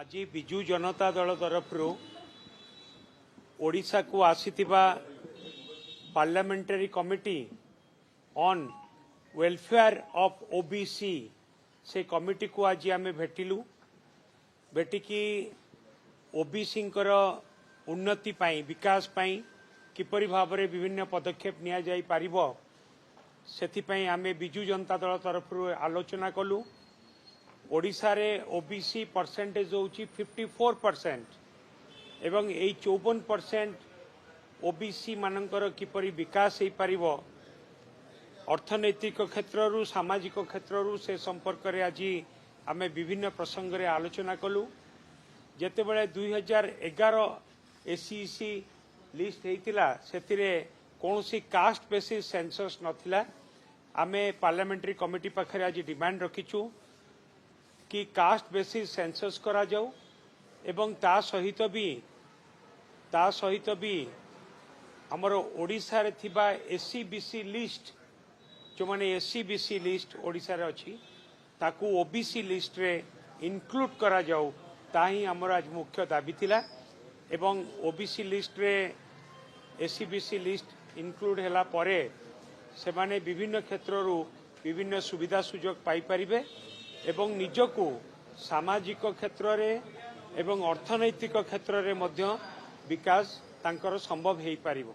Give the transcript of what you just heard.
आज विजु जनता दल तरफ ओडिशा को आसीथिबा parliamentary committee on welfare of OBC से कमिटी को आज आम भेटिलु भेटिकी ओबीसी उन्नति पाई विकास पाई किपरि भाव में विभिन्न पदक्षेप निया जाई पारिबो सेथिपाई आमे विजु जनता दल तरफ आलोचना कलु। ओडिशा रे ओबीसी परसेंटेज होची 54% एवं एई 54% ओबीसी मानकर किपरि विकास हो पारिबो अर्थनैतिक क्षेत्ररु सामाजिक क्षेत्ररु से संपर्क रे आज आमे विभिन्न प्रसंग रे आलोचना कलु। जेतेबेले 2011 एसईसी लिस्ट हेतिला सेतिरे कौनसी कास्ट बेसिस सेंसस नथिला। आमे पार्लियामेंटरी कमिटी पाखरे आज डिमांड रखिछु कि कास्ट बेसिस सेंसस करा जाऊ एवं ता सहित भी हमर ओडिशा रे थिबा एससी बीसी लिस्ट जो माने एससी बीसी लिस्ट ओडिशा रे अछि ताकू ओबीसी लिस्ट रे इंक्लूड करा जाऊ ताही हमर आज मुख्य दाबी थिला। एवं ओबीसी लिस्ट रे एससी बीसी लिस्ट इंक्लूड हैला परे से माने विभिन्न क्षेत्ररु विभिन्न सुविधा सुजोग पाई परिबे एवं निजको सामाजिक क्षेत्र रे एवं अर्थनैतिक क्षेत्र रे मध्य विकास तांकर संभव हेई पारिबो।